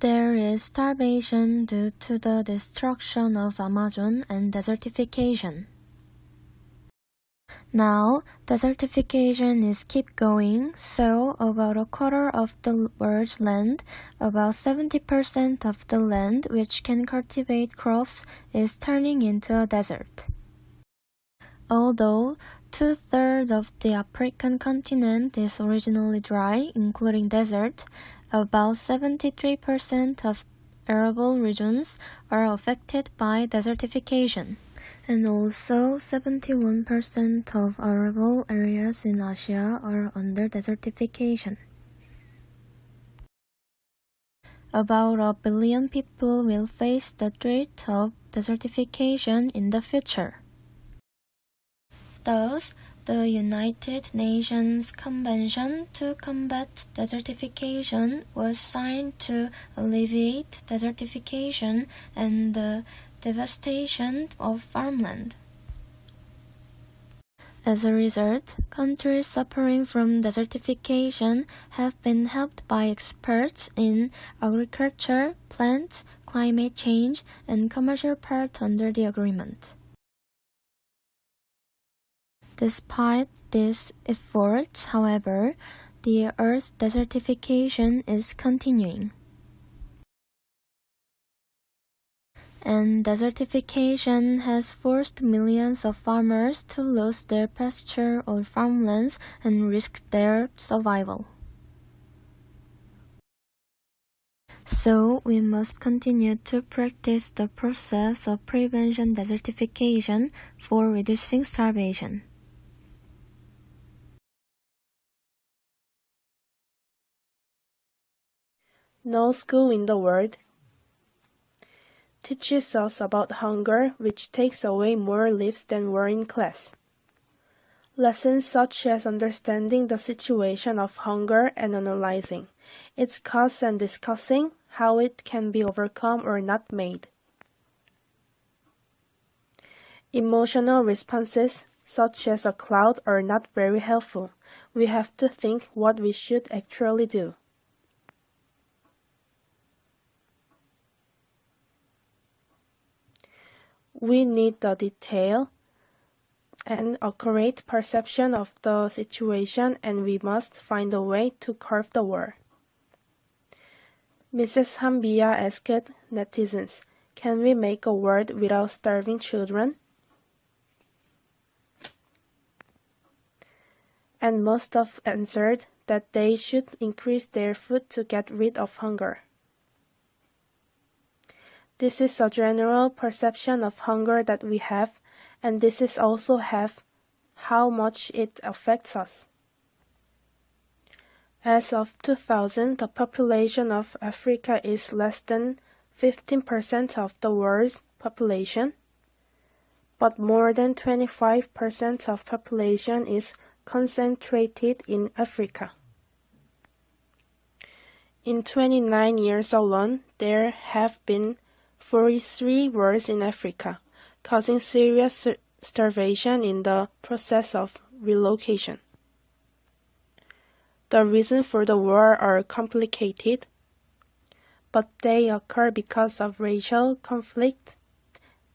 There is starvation due to the destruction of Amazon and desertification. Now, desertification is keep going, so about a quarter of the world's land, about 70% of the land which can cultivate crops, is turning into a desert. Although two-thirds of the African continent is originally dry, including desert, about 73% of arable regions are affected by desertification. And also 71% of arable areas in Asia are under desertification. About 1 billion people will face the threat of desertification in the future. Thus, the United Nations Convention to Combat Desertification was signed to alleviate desertification and the devastation of farmland. As a result, countries suffering from desertification have been helped by experts in agriculture, plants, climate change, and commercial part under the agreement. Despite these efforts, however, the Earth's desertification is continuing. And desertification has forced millions of farmers to lose their pasture or farmlands and risk their survival. So, we must continue to practice the process of prevention desertification for reducing starvation. No school in the world teaches us about hunger, which takes away more lives than were in class. Lessons such as understanding the situation of hunger and analyzing its cause and discussing how it can be overcome or not made. Emotional responses such as a cloud are not very helpful. We have to think what we should actually do. We need the detail and accurate perception of the situation, and we must find a way to curb the war. Mrs. Hambia asked netizens, "Can we make a world without starving children?" And most of answered that they should increase their food to get rid of hunger. This is a general perception of hunger that we have, and this is also how much it affects us. As of 2000, the population of Africa is less than 15% of the world's population, but more than 25% of population is concentrated in Africa. In 29 years alone, there have been 43 wars in Africa, causing serious starvation in the process of relocation. The reasons for the war are complicated, but they occur because of racial conflict,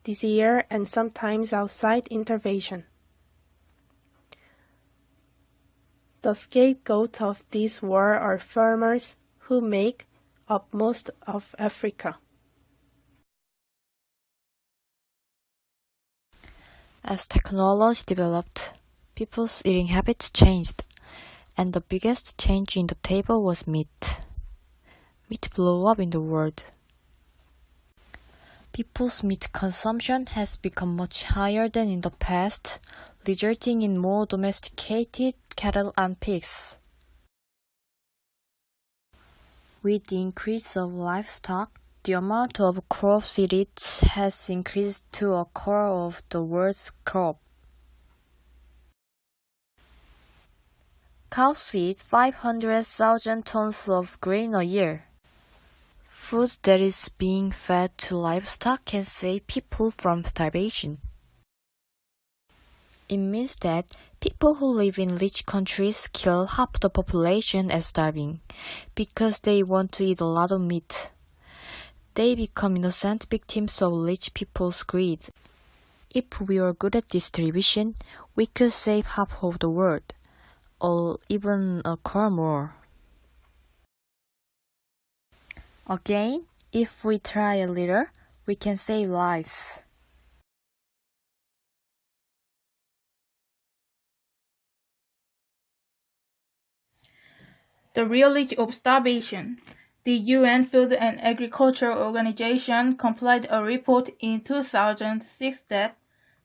disease, and sometimes outside intervention. The scapegoats of this war are farmers who make up most of Africa. As technology developed, people's eating habits changed, and the biggest change in the table was meat. Meat blew up in the world. People's meat consumption has become much higher than in the past, resulting in more domesticated cattle and pigs. With the increase of livestock, the amount of crops eaten has increased to a quarter of the world's crop. Cows eat 500,000 tons of grain a year. Food that is being fed to livestock can save people from starvation. It means that people who live in rich countries kill half the population as starving, because they want to eat a lot of meat. They become innocent victims of rich people's greed. If we were good at distribution, we could save half of the world, or even a quarter more. Again, if we try a little, we can save lives. The reality of starvation. The UN Food and Agriculture Organization compiled a report in 2006 that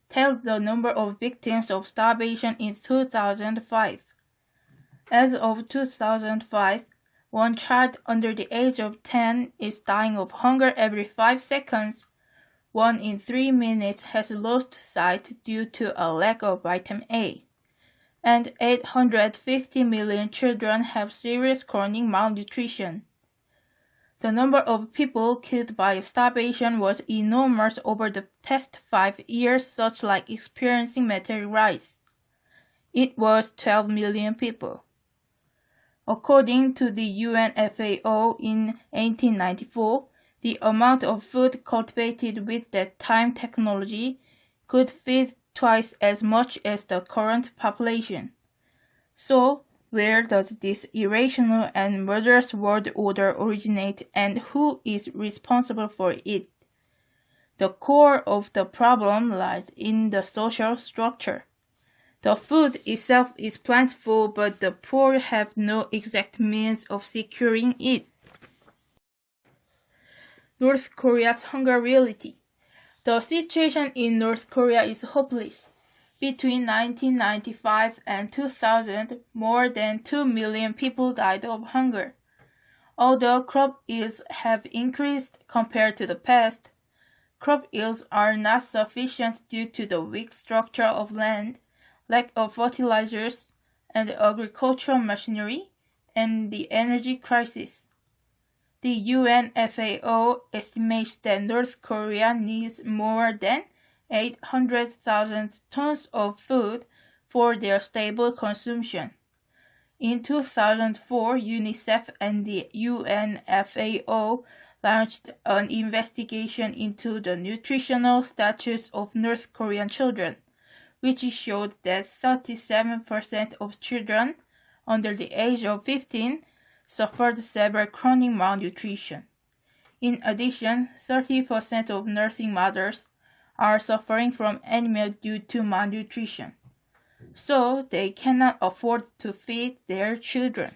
tells the number of victims of starvation in 2005. As of 2005, one child under the age of 10 is dying of hunger every 5 seconds. 1 in 3 minutes has lost sight due to a lack of vitamin A. And 850 million children have serious chronic malnutrition. The number of people killed by starvation was enormous over the past 5 years, such like experiencing meteoric rise. It was 12 million people. According to the UN FAO in 1894, the amount of food cultivated with that time technology could feed twice as much as the current population. So, where does this irrational and murderous world order originate, and who is responsible for it? The core of the problem lies in the social structure. The food itself is plentiful, but the poor have no exact means of securing it. North Korea's hunger reality. The situation in North Korea is hopeless. Between 1995 and 2000, more than 2 million people died of hunger. Although crop yields have increased compared to the past, crop yields are not sufficient due to the weak structure of land, lack of fertilizers and agricultural machinery, and the energy crisis. The UN FAO estimates that North Korea needs more than 800,000 tons of food for their stable consumption. In 2004, UNICEF and the UN FAO launched an investigation into the nutritional status of North Korean children, which showed that 37% of children under the age of 15 suffered severe chronic malnutrition. In addition, 30% of nursing mothers are suffering from anemia due to malnutrition, so they cannot afford to feed their children.